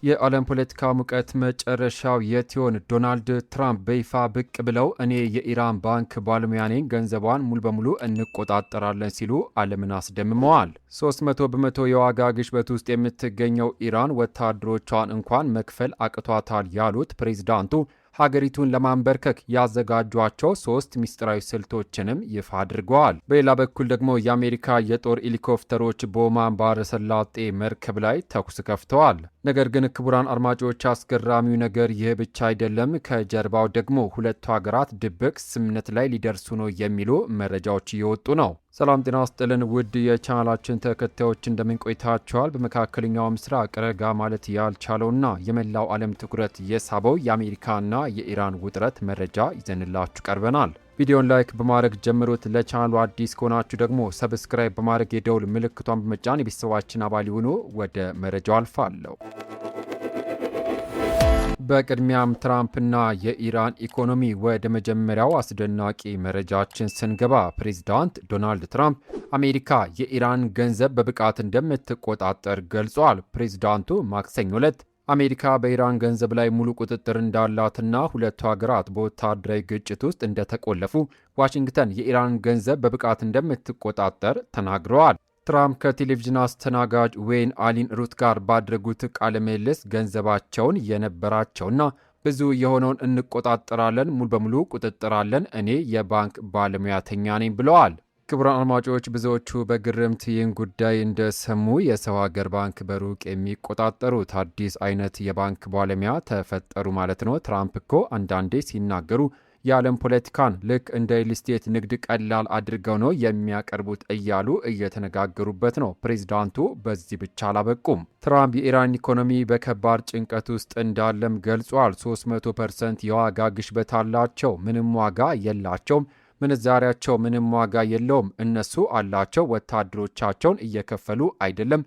የዓለም ፖለቲካ ሙቀት መጨረሻው የት ይሆን? ዶናልድ ትራምፕ በይፋ ብቅ ብለው እኔ የኢራን ባንክ ባለሙያ ነኝ፣ ገንዘቧን ሙሉ በሙሉ እንቆጣጠራለን ሲሉ ዓለምን አስደምመዋል። 300 በመቶ የዋጋ ግሽበት ውስጥ የምትገኘው ኢራን ወታደሮቿን እንኳን መክፈል አቅቷታል ያሉት ፕሬዝዳንቱ ሀገሪቱን ለማንበርከክ ያዘጋጇቸው 3 ሚስጥራዊ ስልቶችንም ይፋ አድርገዋል። በሌላ በኩል ደግሞ የአሜሪካ የጦር ሄሊኮፕተሮች በኦማን ባህረ ሰላጤ መርከብ ላይ ተኩስ ከፍተዋል። ነገር ግን ክቡራን አድማጮች አስገራሚው ነገር ይህ ብቻ አይደለም። ከጀርባው ደግሞ ሁለቱ ሀገራት ድብቅ ስምምነት ላይ ሊደርሱ ነው የሚሉ መረጃዎች እየወጡ ነው። ሰላም ጤና ስጥልን ውድ የቻናላችን ተከታዮች እንደምን ቆይታችኋል? በመካከለኛው ምስራቅ ረጋ ማለት ያልቻለውና የመላው ዓለም ትኩረት የሳበው የአሜሪካና የኢራን ውጥረት መረጃ ይዘንላችሁ ቀርበናል። ቪዲዮን ላይክ በማድረግ ጀምሩት። ለቻናሉ አዲስ ከሆናችሁ ደግሞ ሰብስክራይብ በማድረግ የደውል ምልክቷን በመጫን የቤተሰባችን አባል ይሁኑ። ወደ መረጃው አልፋለሁ። በቅድሚያም ትራምፕና የኢራን ኢኮኖሚ ወደ መጀመሪያው አስደናቂ መረጃችን ስንገባ ፕሬዚዳንት ዶናልድ ትራምፕ አሜሪካ የኢራን ገንዘብ በብቃት እንደምትቆጣጠር ገልጿል። ፕሬዚዳንቱ ማክሰኞ ዕለት አሜሪካ በኢራን ገንዘብ ላይ ሙሉ ቁጥጥር እንዳላትና ሁለቱ ሀገራት በወታደራዊ ግጭት ውስጥ እንደተቆለፉ ዋሽንግተን የኢራን ገንዘብ በብቃት እንደምትቆጣጠር ተናግረዋል። ትራምፕ ከቴሌቪዥን አስተናጋጅ ዌይን አሊን ሩት ጋር ባደረጉት ቃለ ምልልስ ገንዘባቸውን የነበራቸውና ብዙ የሆነውን እንቆጣጠራለን፣ ሙሉ በሙሉ ቁጥጥር አለን፣ እኔ የባንክ ባለሙያተኛ ነኝ ብለዋል። ክቡራን አድማጮች ብዙዎቹ በግርምት ይህን ጉዳይ እንደሰሙ የሰው ሀገር ባንክ በሩቅ የሚቆጣጠሩት አዲስ አይነት የባንክ ባለሙያ ተፈጠሩ ማለት ነው። ትራምፕ እኮ አንዳንዴ ሲናገሩ የዓለም ፖለቲካን ልክ እንደ ሪል ስቴት ንግድ ቀላል አድርገው ነው የሚያቀርቡት እያሉ እየተነጋገሩበት ነው። ፕሬዚዳንቱ በዚህ ብቻ አላበቁም። ትራምፕ የኢራን ኢኮኖሚ በከባድ ጭንቀት ውስጥ እንዳለም ገልጿል። 300% የዋጋ ግሽበት አላቸው፣ ምንም ዋጋ የላቸውም። ምንዛሪያቸው ምንም ዋጋ የለውም። እነሱ አላቸው፣ ወታደሮቻቸውን እየከፈሉ አይደለም፣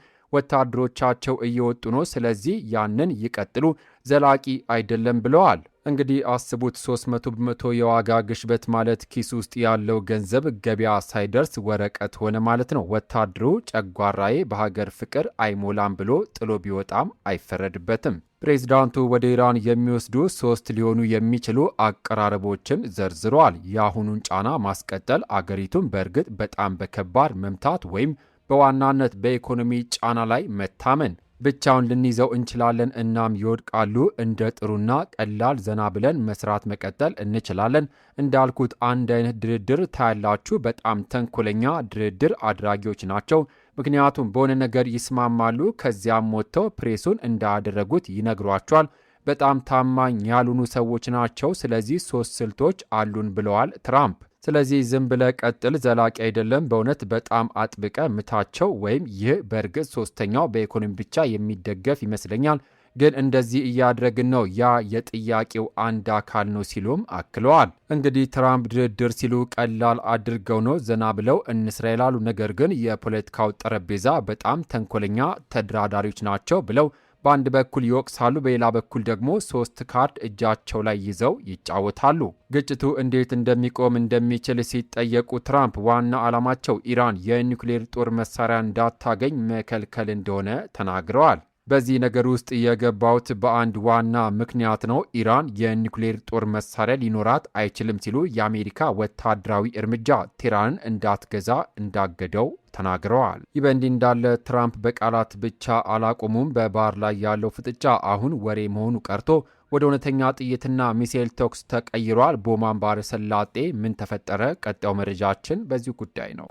ወታደሮቻቸው እየወጡ ነው። ስለዚህ ያንን ይቀጥሉ፣ ዘላቂ አይደለም ብለዋል። እንግዲህ አስቡት 300 በመቶ የዋጋ ግሽበት ማለት ኪስ ውስጥ ያለው ገንዘብ ገበያ ሳይደርስ ወረቀት ሆነ ማለት ነው። ወታደሩ ጨጓራዬ በሀገር ፍቅር አይሞላም ብሎ ጥሎ ቢወጣም አይፈረድበትም። ፕሬዚዳንቱ ወደ ኢራን የሚወስዱ 3 ሊሆኑ የሚችሉ አቀራረቦችን ዘርዝረዋል። የአሁኑን ጫና ማስቀጠል፣ አገሪቱን በእርግጥ በጣም በከባድ መምታት ወይም በዋናነት በኢኮኖሚ ጫና ላይ መታመን ብቻውን ልንይዘው እንችላለን። እናም ይወድቃሉ። እንደ ጥሩና ቀላል ዘና ብለን መስራት መቀጠል እንችላለን። እንዳልኩት አንድ አይነት ድርድር ታያላችሁ። በጣም ተንኮለኛ ድርድር አድራጊዎች ናቸው። ምክንያቱም በሆነ ነገር ይስማማሉ፣ ከዚያም ወጥተው ፕሬሱን እንዳያደረጉት ይነግሯቸዋል። በጣም ታማኝ ያልሆኑ ሰዎች ናቸው። ስለዚህ 3 ስልቶች አሉን ብለዋል ትራምፕ። ስለዚህ ዝም ብለ ቀጥል፣ ዘላቂ አይደለም፣ በእውነት በጣም አጥብቀ ምታቸው። ወይም ይህ በእርግጥ 3ኛው በኢኮኖሚ ብቻ የሚደገፍ ይመስለኛል፣ ግን እንደዚህ እያደረግን ነው፣ ያ የጥያቄው አንድ አካል ነው ሲሉም አክለዋል። እንግዲህ ትራምፕ ድርድር ሲሉ ቀላል አድርገው ነው ዘና ብለው እንስራ ይላሉ። ነገር ግን የፖለቲካው ጠረጴዛ በጣም ተንኮለኛ ተደራዳሪዎች ናቸው ብለው በአንድ በኩል ይወቅሳሉ፣ በሌላ በኩል ደግሞ 3 ካርድ እጃቸው ላይ ይዘው ይጫወታሉ። ግጭቱ እንዴት እንደሚቆም እንደሚችል ሲጠየቁ ትራምፕ ዋና ዓላማቸው ኢራን የኒውክሌር ጦር መሳሪያ እንዳታገኝ መከልከል እንደሆነ ተናግረዋል። በዚህ ነገር ውስጥ የገባውት በአንድ ዋና ምክንያት ነው። ኢራን የኒውክሌር ጦር መሳሪያ ሊኖራት አይችልም ሲሉ የአሜሪካ ወታደራዊ እርምጃ ቴህራንን እንዳትገዛ እንዳገደው ተናግረዋል። ይህ በእንዲህ እንዳለ ትራምፕ በቃላት ብቻ አላቆሙም። በባህር ላይ ያለው ፍጥጫ አሁን ወሬ መሆኑ ቀርቶ ወደ እውነተኛ ጥይትና ሚሳኤል ተኩስ ተቀይሯል። በኦማን ባህረ ሰላጤ ምን ተፈጠረ? ቀጣዩ መረጃችን በዚሁ ጉዳይ ነው።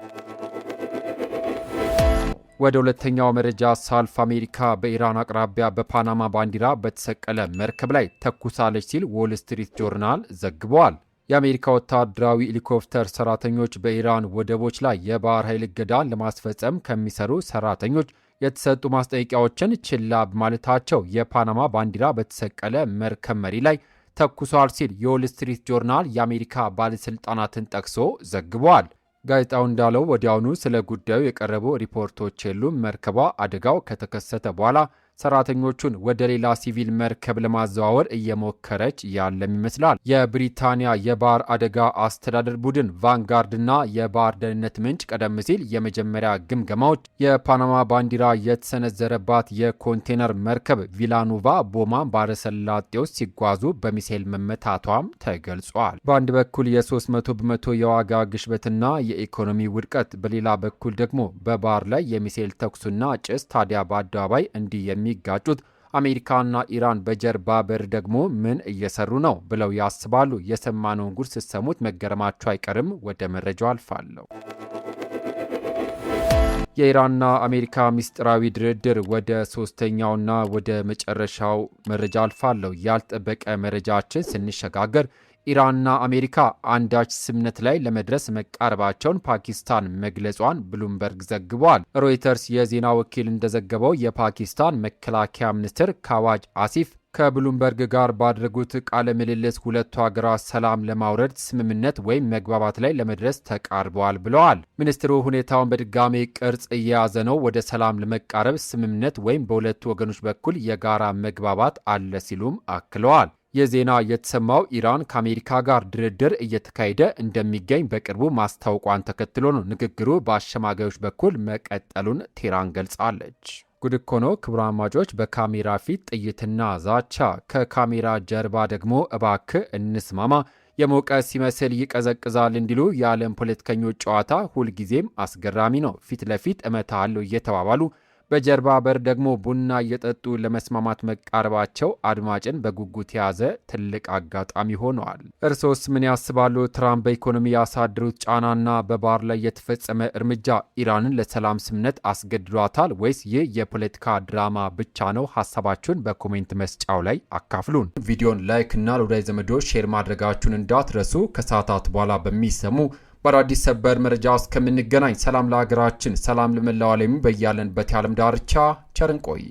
ወደ ሁለተኛው መረጃ ሳልፍ አሜሪካ በኢራን አቅራቢያ በፓናማ ባንዲራ በተሰቀለ መርከብ ላይ ተኩሳለች ሲል ዎል ስትሪት ጆርናል ዘግቧል። የአሜሪካ ወታደራዊ ሄሊኮፕተር ሰራተኞች በኢራን ወደቦች ላይ የባህር ኃይል እገዳን ለማስፈጸም ከሚሰሩ ሰራተኞች የተሰጡ ማስጠንቀቂያዎችን ችላ በማለታቸው የፓናማ ባንዲራ በተሰቀለ መርከብ መሪ ላይ ተኩሷል ሲል የዎል ስትሪት ጆርናል የአሜሪካ ባለሥልጣናትን ጠቅሶ ዘግቧል። ጋዜጣው እንዳለው ወዲያውኑ ስለ ጉዳዩ የቀረቡ ሪፖርቶች የሉም። መርከቧ አደጋው ከተከሰተ በኋላ ሰራተኞቹን ወደ ሌላ ሲቪል መርከብ ለማዘዋወር እየሞከረች ያለም ይመስላል። የብሪታንያ የባህር አደጋ አስተዳደር ቡድን ቫንጋርድና የባህር ደህንነት ምንጭ ቀደም ሲል የመጀመሪያ ግምገማዎች የፓናማ ባንዲራ የተሰነዘረባት የኮንቴነር መርከብ ቪላኑቫ ቦማ ባህረ ሰላጤ ውስጥ ሲጓዙ በሚሳኤል መመታቷም ተገልጿል። በአንድ በኩል የ300 በመቶ የዋጋ ግሽበትና የኢኮኖሚ ውድቀት፣ በሌላ በኩል ደግሞ በባህር ላይ የሚሳኤል ተኩሱና ጭስ ታዲያ በአደባባይ እንዲህ የሚጋጩት አሜሪካና ኢራን በጀርባ በር ደግሞ ምን እየሰሩ ነው ብለው ያስባሉ? የሰማነውን ጉድ ስትሰሙት መገረማቸው አይቀርም። ወደ መረጃው አልፋለሁ። የኢራንና አሜሪካ ምስጢራዊ ድርድር ወደ ሶስተኛውና ወደ መጨረሻው መረጃ አልፋለሁ። ያልጠበቀ መረጃችን ስንሸጋገር ኢራንና አሜሪካ አንዳች ስምምነት ላይ ለመድረስ መቃረባቸውን ፓኪስታን መግለጿን ብሉምበርግ ዘግቧል። ሮይተርስ የዜና ወኪል እንደዘገበው የፓኪስታን መከላከያ ሚኒስትር ካዋጅ አሲፍ ከብሉምበርግ ጋር ባደረጉት ቃለ ምልልስ ሁለቱ ሀገራት ሰላም ለማውረድ ስምምነት ወይም መግባባት ላይ ለመድረስ ተቃርበዋል ብለዋል። ሚኒስትሩ ሁኔታውን በድጋሜ ቅርጽ እየያዘ ነው፣ ወደ ሰላም ለመቃረብ ስምምነት ወይም በሁለቱ ወገኖች በኩል የጋራ መግባባት አለ ሲሉም አክለዋል። የዜና የተሰማው ኢራን ከአሜሪካ ጋር ድርድር እየተካሄደ እንደሚገኝ በቅርቡ ማስታወቋን ተከትሎ ነው። ንግግሩ በአሸማጋዮች በኩል መቀጠሉን ቴህራን ገልጻለች። ጉድ እኮ ነው ክቡራን አድማጮች፣ በካሜራ ፊት ጥይትና ዛቻ፣ ከካሜራ ጀርባ ደግሞ እባክህ እንስማማ፣ የሞቀ ሲመስል ይቀዘቅዛል እንዲሉ የዓለም ፖለቲከኞች ጨዋታ ሁልጊዜም አስገራሚ ነው። ፊት ለፊት እመታለሁ እየተባባሉ በጀርባ በር ደግሞ ቡና እየጠጡ ለመስማማት መቃረባቸው አድማጭን በጉጉት የያዘ ትልቅ አጋጣሚ ሆነዋል። እርሶስ ምን ያስባሉ? ትራምፕ በኢኮኖሚ ያሳድሩት ጫናና በባህር ላይ የተፈጸመ እርምጃ ኢራንን ለሰላም ስምምነት አስገድዷታል ወይስ ይህ የፖለቲካ ድራማ ብቻ ነው? ሀሳባችሁን በኮሜንት መስጫው ላይ አካፍሉን። ቪዲዮን ላይክ እና ለወዳጅ ዘመዶች ሼር ማድረጋችሁን እንዳትረሱ። ከሰዓታት በኋላ በሚሰሙ በአዳዲስ ሰበር መረጃ እስከምንገናኝ ሰላም ለሀገራችን፣ ሰላም ለመላው ዓለም፣ በያለንበት የዓለም ዳርቻ ቸር እንቆይ።